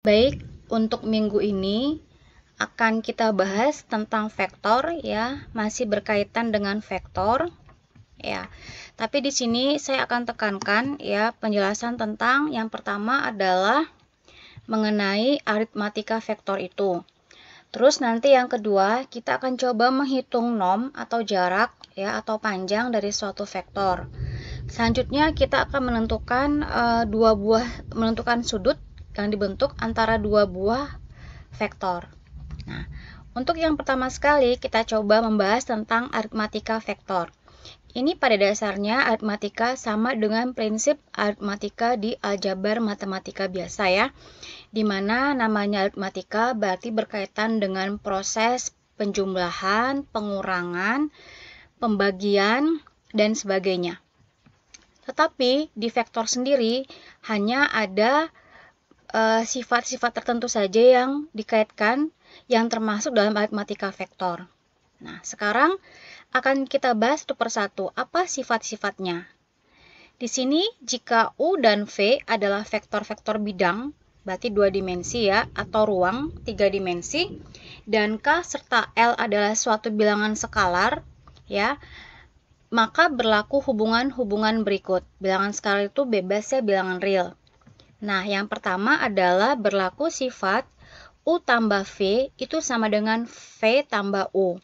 Baik, untuk minggu ini akan kita bahas tentang vektor ya, masih berkaitan dengan vektor ya. Tapi di sini saya akan tekankan ya penjelasan tentang yang pertama adalah mengenai aritmatika vektor itu. Terus nanti yang kedua, kita akan coba menghitung nom atau jarak ya atau panjang dari suatu vektor. Selanjutnya kita akan menentukan sudut yang dibentuk antara dua buah vektor. Nah, untuk yang pertama sekali kita coba membahas tentang aritmatika vektor. Ini pada dasarnya aritmatika sama dengan prinsip aritmatika di aljabar matematika biasa ya, di mana namanya aritmatika berarti berkaitan dengan proses penjumlahan, pengurangan, pembagian, dan sebagainya. Tetapi di vektor sendiri hanya ada sifat-sifat tertentu saja yang dikaitkan yang termasuk dalam aritmatika vektor. Nah, sekarang akan kita bahas satu persatu apa sifat-sifatnya. Di sini jika U dan V adalah vektor-vektor bidang, berarti 2 dimensi ya, atau ruang 3 dimensi, dan K serta L adalah suatu bilangan skalar ya, maka berlaku hubungan-hubungan berikut. Bilangan skalar itu bebas ya, bilangan real. Nah, yang pertama adalah berlaku sifat U tambah V itu sama dengan V tambah U.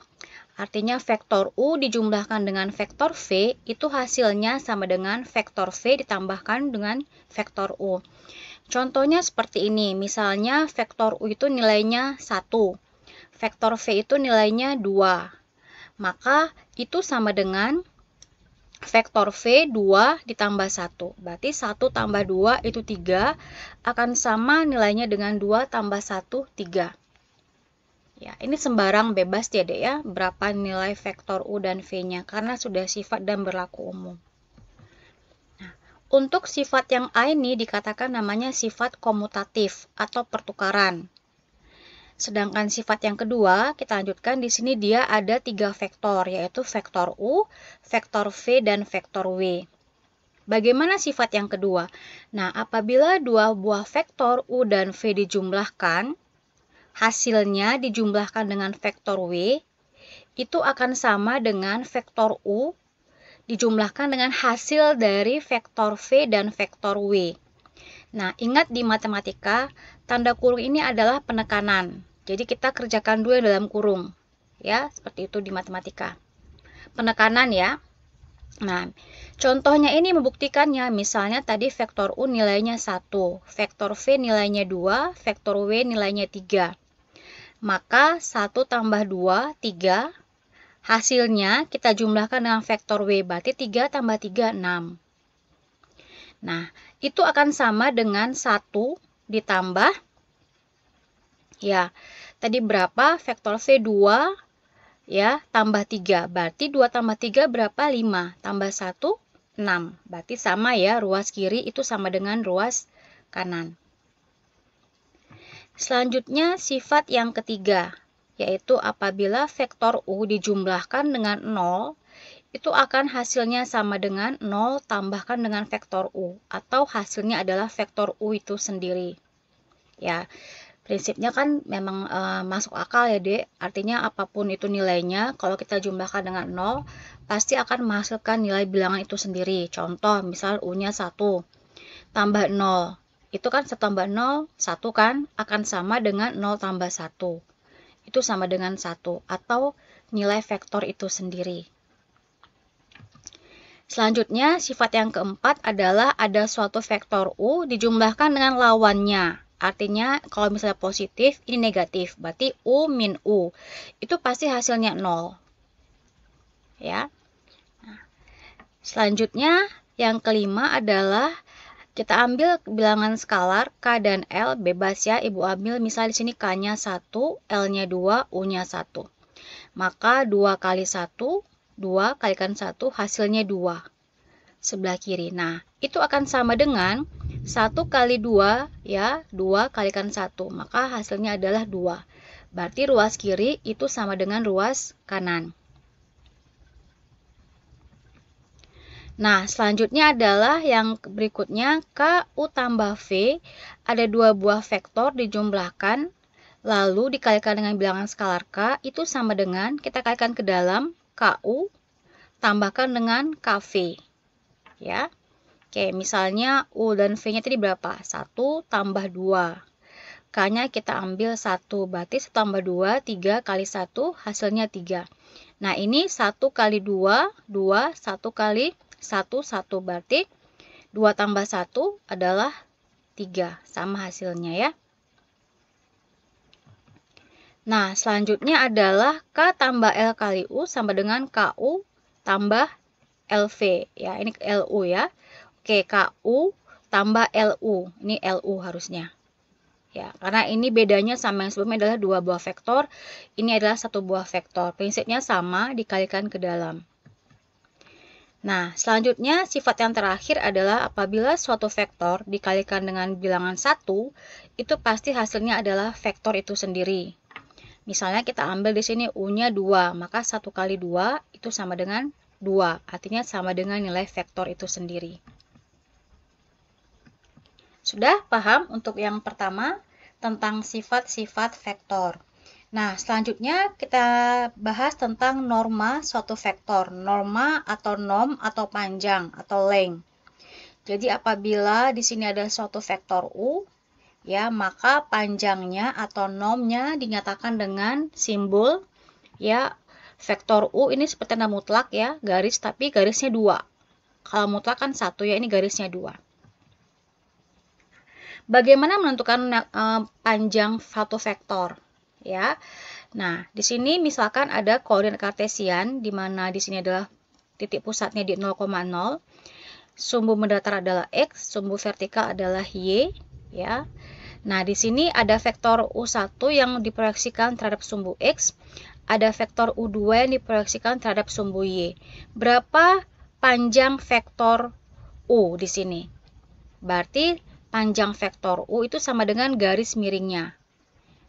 Artinya vektor U dijumlahkan dengan vektor V itu hasilnya sama dengan vektor V ditambahkan dengan vektor U. Contohnya seperti ini, misalnya vektor U itu nilainya 1, vektor V itu nilainya 2. Maka itu sama dengan vektor V 2 ditambah 1. Berarti 1 tambah 2 itu 3. Akan sama nilainya dengan 2 tambah 1, 3. Ya, ini sembarang bebas ya dek ya. Berapa nilai vektor U dan V-nya. Karena sudah sifat dan berlaku umum. Nah, untuk sifat yang A ini dikatakan namanya sifat komutatif atau pertukaran. Sedangkan sifat yang kedua, kita lanjutkan di sini dia ada 3 vektor, yaitu vektor U, vektor V, dan vektor W. Bagaimana sifat yang kedua? Nah, apabila dua buah vektor U dan V dijumlahkan, hasilnya dijumlahkan dengan vektor W, itu akan sama dengan vektor U dijumlahkan dengan hasil dari vektor V dan vektor W. Nah, ingat di matematika, tanda kurung ini adalah penekanan. Jadi kita kerjakan dulu yang dalam kurung. Ya, seperti itu di matematika. Penekanan ya. Nah, contohnya ini membuktikannya. Misalnya tadi vektor U nilainya 1, vektor V nilainya 2, vektor W nilainya 3. Maka 1 tambah 2, 3. Hasilnya kita jumlahkan dengan vektor W, berarti 3 tambah 3, 6. Nah, itu akan sama dengan 1 ditambah, ya, tadi berapa? Vektor V 2, ya, tambah 3. Berarti 2 tambah 3 berapa? 5. Tambah 1, 6. Berarti sama ya, ruas kiri itu sama dengan ruas kanan. Selanjutnya, sifat yang ketiga, yaitu apabila vektor U dijumlahkan dengan 0, itu akan hasilnya sama dengan 0 tambahkan dengan vektor U, atau hasilnya adalah vektor U itu sendiri. Ya, prinsipnya kan memang masuk akal ya dek, artinya apapun itu nilainya, kalau kita jumlahkan dengan 0, pasti akan menghasilkan nilai bilangan itu sendiri. Contoh, misal U-nya 1, tambah 0, itu kan 1 tambah 0, 1 kan, akan sama dengan 0 tambah 1. Itu sama dengan 1, atau nilai vektor itu sendiri. Selanjutnya, sifat yang keempat adalah ada suatu vektor U dijumlahkan dengan lawannya. Artinya, kalau misalnya positif, ini negatif. Berarti U min U. Itu pasti hasilnya 0. Ya. Nah, selanjutnya, yang kelima adalah kita ambil bilangan skalar K dan L, bebas ya. Ibu ambil misal di sini K-nya 1, L-nya 2, U-nya 1. Maka 2 kali 1, 2 kalikan 1 hasilnya 2 sebelah kiri. Nah, itu akan sama dengan 1 kali 2 ya, 2 kalikan 1. Maka hasilnya adalah 2. Berarti ruas kiri itu sama dengan ruas kanan. Nah, selanjutnya adalah yang berikutnya, KU tambah V, ada dua buah vektor dijumlahkan, lalu dikalikan dengan bilangan skalar K, itu sama dengan, kita kalikan ke dalam, KU, tambahkan dengan KV. Ya. Oke, misalnya U dan V-nya tadi berapa? 1 tambah 2. K-nya kita ambil 1, berarti 1 tambah 2, 3 kali 1, hasilnya 3. Nah, ini 1 kali 2, 2, 1 kali 1, 1. Berarti 2 tambah 1 adalah 3. Sama hasilnya ya. Nah, selanjutnya adalah K tambah L kali U sama dengan KU tambah LV. Ya, ini LU ya. Oke, KU tambah LU. Ini LU harusnya. Ya, karena ini bedanya sama yang sebelumnya adalah dua buah vektor, ini adalah satu buah vektor. Prinsipnya sama, dikalikan ke dalam. Nah, selanjutnya sifat yang terakhir adalah apabila suatu vektor dikalikan dengan bilangan 1, itu pasti hasilnya adalah vektor itu sendiri. Misalnya kita ambil di sini U-nya 2, maka 1 kali 2 itu sama dengan 2, artinya sama dengan nilai vektor itu sendiri. Sudah paham untuk yang pertama tentang sifat-sifat vektor. Nah, selanjutnya kita bahas tentang norma suatu vektor. Norma atau norm atau panjang atau length. Jadi apabila di sini ada suatu vektor U, ya, maka panjangnya atau normnya dinyatakan dengan simbol ya. Vektor U ini seperti tanda mutlak ya, garis tapi garisnya 2. Kalau mutlak kan 1 ya, ini garisnya 2. Bagaimana menentukan panjang satu vektor? Ya. Nah, di sini misalkan ada koordinat kartesian di mana di sini adalah titik pusatnya di 0,0, sumbu mendatar adalah x, sumbu vertikal adalah y, ya. Nah, di sini ada vektor U1 yang diproyeksikan terhadap sumbu x, ada vektor U2 yang diproyeksikan terhadap sumbu y. Berapa panjang vektor U di sini? Berarti panjang vektor U itu sama dengan garis miringnya.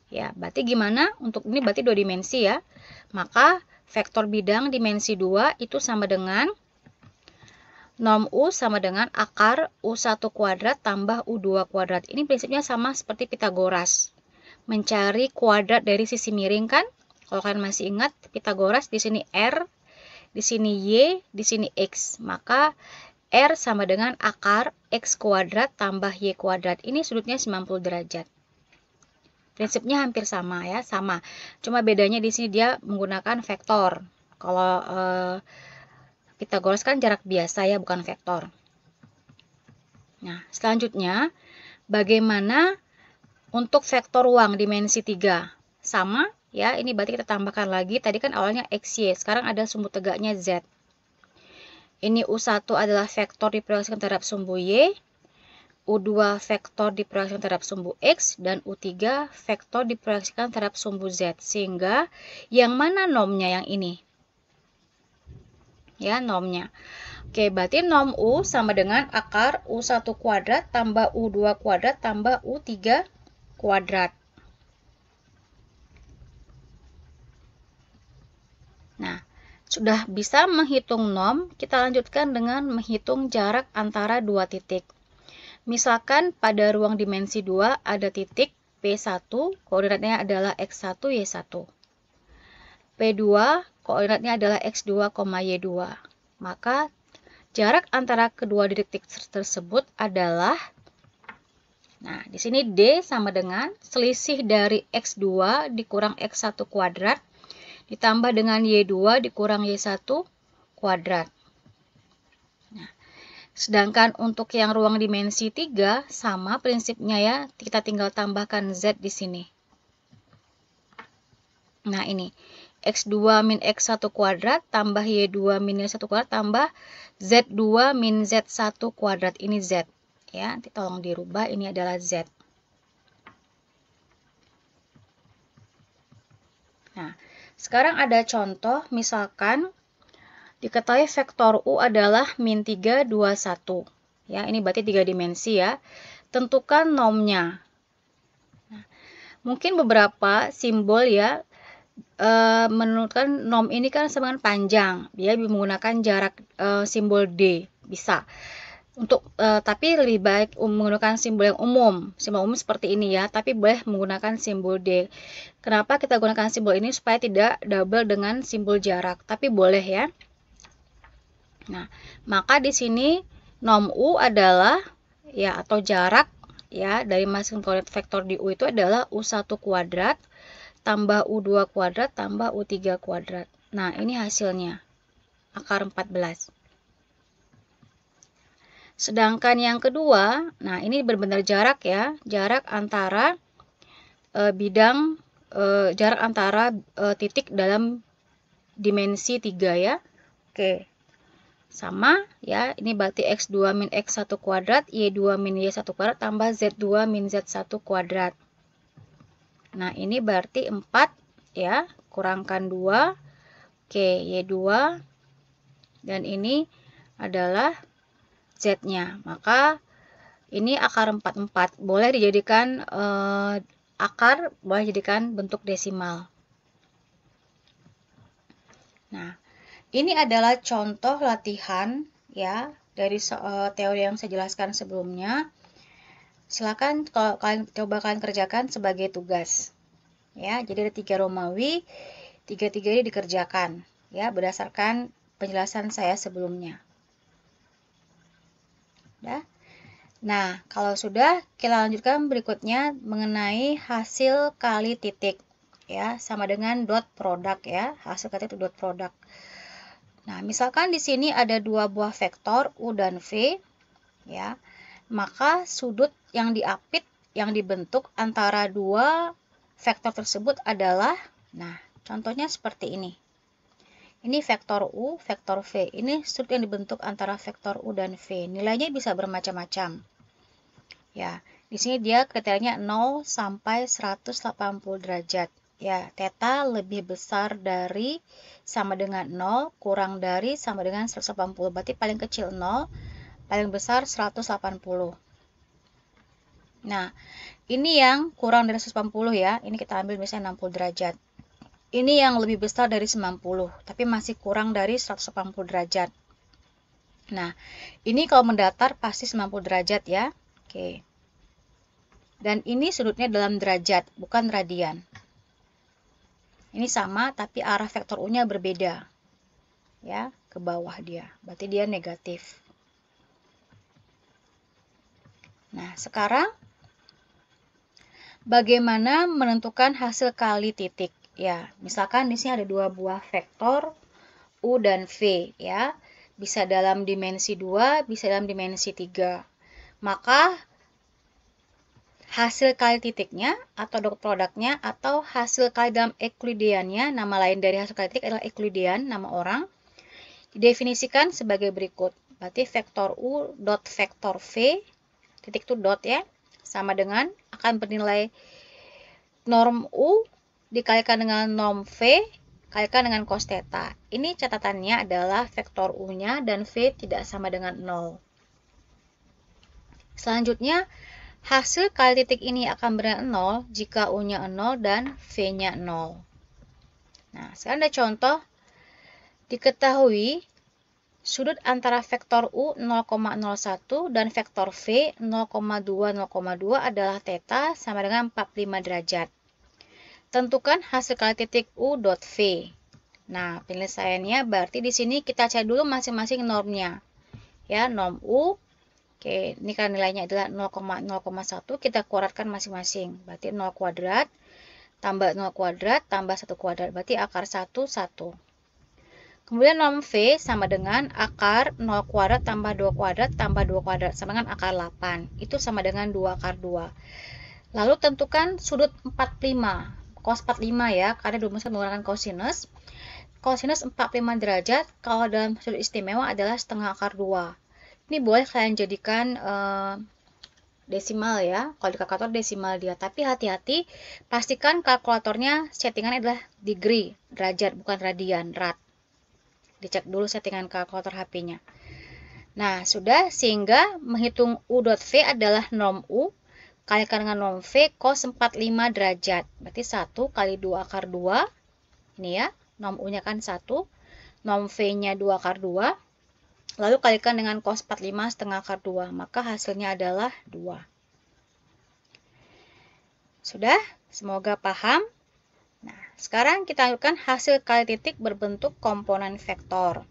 Ya, berarti gimana? Untuk ini berarti 2 dimensi ya. Maka vektor bidang dimensi 2 itu sama dengan norm U sama dengan akar U1 kuadrat tambah U2 kuadrat. Ini prinsipnya sama seperti Pitagoras. Mencari kuadrat dari sisi miring kan? Kalau kalian masih ingat, Pitagoras di sini R, di sini Y, di sini X. Maka R sama dengan akar X kuadrat tambah Y kuadrat. Ini sudutnya 90 derajat. Prinsipnya hampir sama ya, sama. Cuma bedanya di sini dia menggunakan vektor. Kalau Pitagoras kan jarak biasa ya, bukan vektor. Nah, selanjutnya bagaimana untuk vektor ruang dimensi 3? Sama ya, ini berarti kita tambahkan lagi. Tadi kan awalnya XY, sekarang ada sumbu tegaknya Z. Ini U1 adalah vektor diproyeksikan terhadap sumbu Y, U2 vektor diproyeksikan terhadap sumbu X, dan U3 vektor diproyeksikan terhadap sumbu Z. Sehingga yang mana normnya yang ini? Ya, normnya. Oke, berarti norm U sama dengan akar U1 kuadrat tambah U2 kuadrat tambah U3 kuadrat. Nah, sudah bisa menghitung norm, kita lanjutkan dengan menghitung jarak antara dua titik. Misalkan pada ruang dimensi 2 ada titik P1, koordinatnya adalah X1, Y1. P2, koordinatnya adalah X2, Y2. Maka jarak antara kedua titik tersebut adalah, nah di sini D sama dengan selisih dari X2 dikurang X1 kuadrat ditambah dengan Y2 dikurang Y1 kuadrat. Nah, sedangkan untuk yang ruang dimensi 3 sama prinsipnya ya, kita tinggal tambahkan Z di sini. Nah, ini X2 min X1 kuadrat tambah Y2 min Y1 kuadrat tambah Z2 min Z1 kuadrat. Ini Z. Ya, nanti tolong dirubah, ini adalah Z. Nah, sekarang ada contoh, misalkan diketahui vektor U adalah min 3, 2, 1. Ya, ini berarti 3 dimensi ya. Tentukan normnya. Nah, mungkin beberapa simbol ya, menentukan norm ini kan sama dengan panjang. Dia menggunakan jarak simbol D. bisa. Tapi lebih baik menggunakan simbol yang umum. Simbol umum seperti ini ya, tapi boleh menggunakan simbol D. Kenapa kita gunakan simbol ini? Supaya tidak double dengan simbol jarak, tapi boleh ya. Nah, maka di sini norm U adalah ya atau jarak ya dari masing-masing koordinat vektor di U itu adalah U1 kuadrat tambah U2 kuadrat tambah U3 kuadrat. Nah, ini hasilnya akar 14. Sedangkan yang kedua, nah ini benar-benar jarak ya, jarak antara jarak antara titik dalam dimensi 3 ya. Oke. Sama ya, ini berarti X2 min X1 kuadrat, Y2 min Y1 kuadrat tambah Z2 min Z1 kuadrat. Nah, ini berarti 4 ya, kurangkan 2. Oke, Y2 dan ini adalah Z-nya. Maka ini akar 44. Boleh dijadikan boleh dijadikan bentuk desimal. Nah, ini adalah contoh latihan ya dari teori yang saya jelaskan sebelumnya. Silakan kalau kalian kerjakan sebagai tugas. Ya, jadi ada 3 Romawi, 3 ini dikerjakan ya berdasarkan penjelasan saya sebelumnya. Ya. Nah, kalau sudah, kita lanjutkan berikutnya mengenai hasil kali titik. Ya, sama dengan dot produk ya, hasil kali titik dot produk. Nah, misalkan di sini ada 2 buah vektor U dan V, ya, maka sudut yang diapit, yang dibentuk antara 2 vektor tersebut adalah, nah, contohnya seperti ini. Ini vektor U, vektor V. Ini sudut yang dibentuk antara vektor U dan V. Nilainya bisa bermacam-macam. Ya, di sini dia kriterianya 0 sampai 180 derajat. Ya, theta lebih besar dari sama dengan 0, kurang dari sama dengan 180. Berarti paling kecil 0, paling besar 180. Nah, ini yang kurang dari 180 ya. Ini kita ambil misalnya 60 derajat. Ini yang lebih besar dari 90, tapi masih kurang dari 180 derajat. Nah, ini kalau mendatar pasti 90 derajat ya. Oke. Dan ini sudutnya dalam derajat, bukan radian. Ini sama, tapi arah vektor U-nya berbeda. Ya, ke bawah dia. Berarti dia negatif. Nah, sekarang bagaimana menentukan hasil kali titik? Ya, misalkan di sini ada 2 buah vektor U dan V ya. Bisa dalam dimensi 2, bisa dalam dimensi 3. Maka hasil kali titiknya atau dot produknya atau hasil kali dalam Euclideannya, nama lain dari hasil kali titik adalah Euclidean, nama orang, didefinisikan sebagai berikut. Berarti vektor U dot vektor V, titik itu dot ya, sama dengan akan bernilai norm U dikalikan dengan norm V, kalikan dengan cos theta. Ini catatannya adalah vektor U-nya dan V tidak sama dengan 0. Selanjutnya, hasil kali titik ini akan bernilai 0 jika U-nya 0 dan V-nya 0. Nah, sekarang ada contoh. Diketahui sudut antara vektor U 0,01 dan vektor V 0,2 adalah theta sama dengan 45 derajat. Tentukan hasil kali titik U dot V. Nah, penyelesaiannya berarti di sini kita cari dulu masing-masing normnya. Ya, norm U. Oke, ini kan nilainya adalah 0,01, kita kuadratkan masing-masing. Berarti 0 kuadrat tambah 0 kuadrat tambah 1 kuadrat. Berarti akar 1, 1. Kemudian norm V sama dengan akar 0 kuadrat tambah 2 kuadrat tambah 2 kuadrat. Sama dengan akar 8. Itu sama dengan 2 akar 2. Lalu tentukan sudut 45. Cos 45 ya, karena dirumuskan menggunakan cosinus. Cosinus 45 derajat kalau dalam sudut istimewa adalah setengah akar 2. Ini boleh kalian jadikan desimal ya. Kalau di kalkulator desimal dia. Tapi hati-hati, pastikan kalkulatornya settingan adalah degree, derajat, bukan radian, rad. Dicek dulu settingan kalkulator HP-nya. Nah, sudah, sehingga menghitung U dot V adalah norm U kalikan dengan norm V cos 45 derajat. Berarti 1 kali 2 akar 2. Ini ya, norm U-nya kan 1. Norm V-nya 2 akar 2. lalu kalikan dengan cos 45 setengah akar 2, maka hasilnya adalah 2. Sudah? Semoga paham. Nah, sekarang kita lakukan hasil kali titik berbentuk komponen vektor.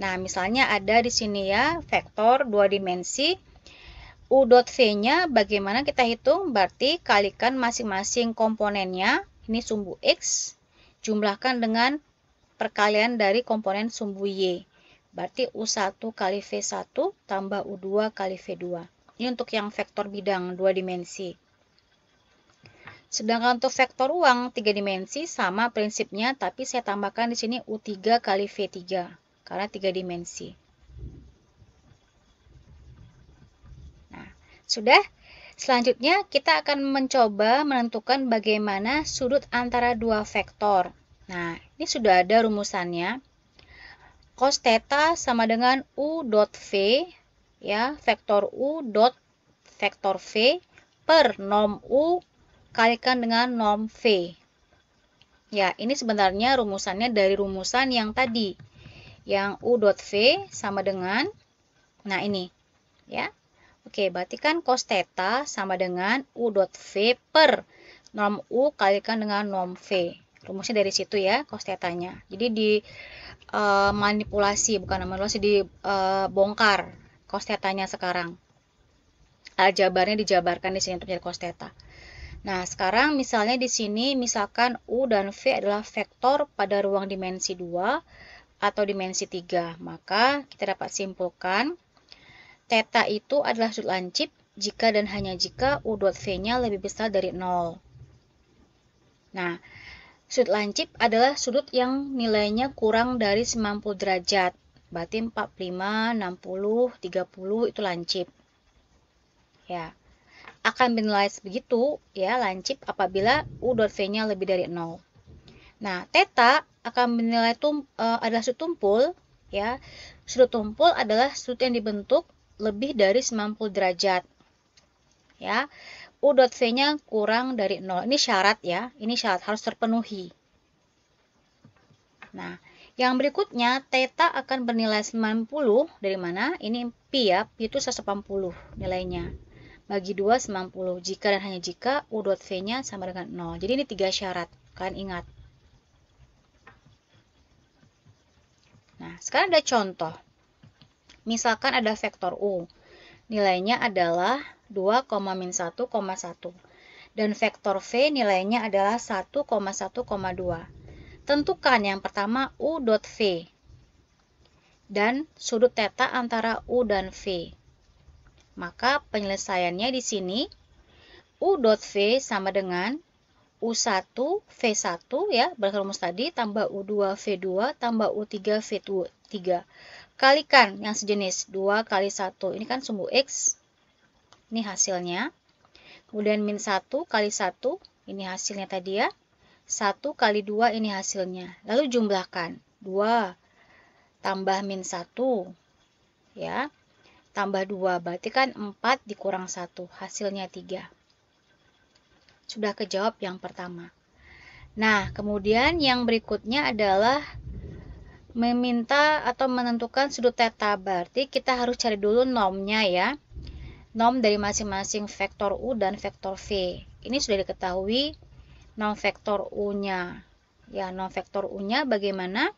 Nah, misalnya ada di sini ya, vektor 2 dimensi. U dot V-nya bagaimana kita hitung? Berarti kalikan masing-masing komponennya. Ini sumbu X, jumlahkan dengan perkalian dari komponen sumbu Y. Berarti U1 kali V1 tambah U2 kali V2. Ini untuk yang vektor bidang 2 dimensi. Sedangkan untuk vektor ruang 3 dimensi sama prinsipnya, tapi saya tambahkan di sini U3 kali V3 karena 3 dimensi. Nah, sudah. Selanjutnya kita akan mencoba menentukan bagaimana sudut antara dua vektor. Nah, ini sudah ada rumusannya. Cos theta sama dengan U dot V, ya, vektor U dot vektor V per norm U kalikan dengan norm V. Ya, ini sebenarnya rumusannya dari rumusan yang tadi. Yang U dot V sama dengan, nah ini, ya. Oke, berarti kan cos theta sama dengan U dot V per norm U kalikan dengan norm V. Rumusnya dari situ ya, cos theta-nya. Jadi di manipulasi, bukan manipulasi, dibongkar cos theta-nya sekarang. Aljabarnya dijabarkan di sini untuk mencari cos theta. Nah, sekarang misalnya di sini misalkan U dan V adalah vektor pada ruang dimensi 2 atau dimensi 3. Maka kita dapat simpulkan theta itu adalah sudut lancip jika dan hanya jika U dot V-nya lebih besar dari 0. Nah, sudut lancip adalah sudut yang nilainya kurang dari 90 derajat. Berarti 45, 60, 30 itu lancip. Ya. Akan bernilai begitu ya lancip apabila U dot V-nya lebih dari 0. Nah, theta akan bernilai adalah sudut tumpul ya. Sudut tumpul adalah sudut yang dibentuk lebih dari 90 derajat. Ya. U dot V-nya kurang dari 0. Ini syarat ya. Ini syarat harus terpenuhi. Nah, yang berikutnya theta akan bernilai 90 dari mana? Ini pi ya. Pi itu 180 nilainya. Bagi 2 90. Jika dan hanya jika U dot V-nya sama dengan 0. Jadi ini 3 syarat. Kalian ingat. Nah, sekarang ada contoh. Misalkan ada vektor U. Nilainya adalah 2,-1,1. Dan vektor V nilainya adalah 1,1,2. Tentukan yang pertama U dot V. Dan sudut theta antara U dan V. Maka penyelesaiannya di sini U dot V sama dengan U1 V1 ya, berdasarkan rumus tadi, tambah U2 V2 tambah U3 V3. Kalikan yang sejenis 2 kali 1. Ini kan sumbu X. Ini hasilnya. Kemudian min 1 kali 1. Ini hasilnya tadi ya. 1 kali 2 ini hasilnya. Lalu jumlahkan. 2 tambah min 1. Ya. Tambah 2. Berarti kan 4 dikurang 1. Hasilnya 3. Sudah kejawab yang pertama. Nah, kemudian yang berikutnya adalah meminta atau menentukan sudut theta. Berarti kita harus cari dulu normnya ya. Norm dari masing-masing vektor U dan vektor V. Ini sudah diketahui norm vektor U-nya. Ya, norm vektor U-nya bagaimana?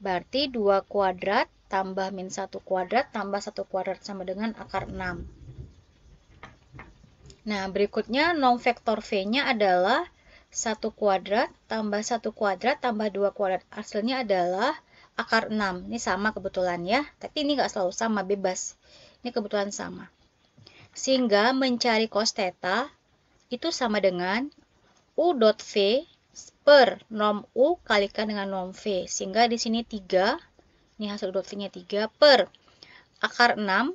Berarti 2 kuadrat tambah min 1 kuadrat tambah 1 kuadrat sama dengan akar 6. Nah, berikutnya norm vektor V-nya adalah 1 kuadrat tambah 1 kuadrat tambah 2 kuadrat. Hasilnya adalah akar 6. Ini sama kebetulan ya. Tapi ini nggak selalu sama, bebas. Ini kebetulan sama. Sehingga mencari cos theta itu sama dengan U dot V per norm U kalikan dengan norm V. Sehingga di sini 3. Ini hasil U dot V-nya 3 per akar 6.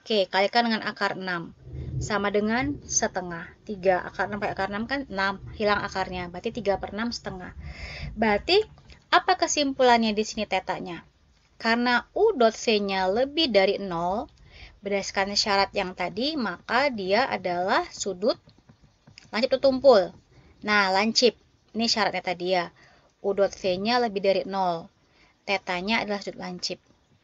Oke, kalikan dengan akar 6. Sama dengan setengah. 3 akar 6 per akar 6 kan 6. Hilang akarnya. Berarti 3 per 6 setengah. Berarti apa kesimpulannya di sini tetanya? Karena U dot V-nya lebih dari 0, berdasarkan syarat yang tadi, maka dia adalah sudut lancip tertumpul. Nah, lancip. Ini syaratnya tadi ya. U dot V-nya lebih dari 0. Tetanya adalah sudut lancip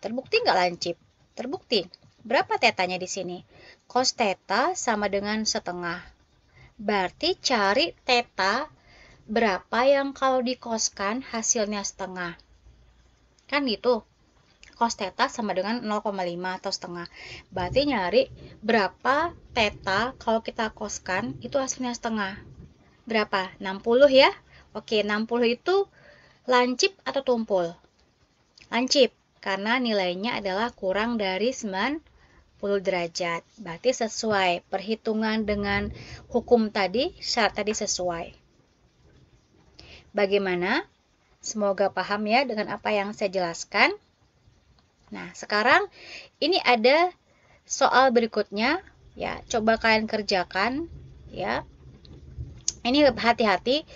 terbukti nggak lancip? Terbukti. Berapa tetanya di sini? Cos theta sama dengan setengah. Berarti cari theta berapa yang kalau dikoskan hasilnya setengah. Kan gitu. Cos theta sama dengan 0,5 atau setengah. Berarti nyari berapa theta kalau kita koskan itu hasilnya setengah. Berapa? 60 ya? Oke, 60 itu lancip atau tumpul? Lancip, karena nilainya adalah kurang dari 90 derajat. Berarti sesuai. Perhitungan dengan hukum tadi, syarat tadi sesuai. Bagaimana? Semoga paham ya dengan apa yang saya jelaskan. Nah, sekarang ini ada soal berikutnya ya, coba kalian kerjakan ya. Ini hati-hati.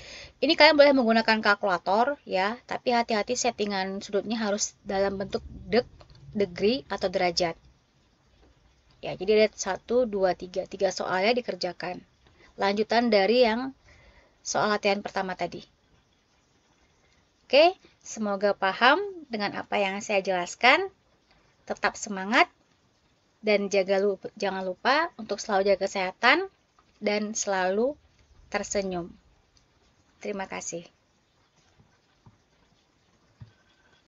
Ini kalian boleh menggunakan kalkulator ya, tapi hati-hati settingan sudutnya harus dalam bentuk degree atau derajat. Ya, jadi ada 1 2 3 soalnya dikerjakan. Lanjutan dari yang soal latihan pertama tadi. Oke, semoga paham dengan apa yang saya jelaskan. Tetap semangat dan jangan lupa untuk selalu jaga kesehatan dan selalu tersenyum. Terima kasih.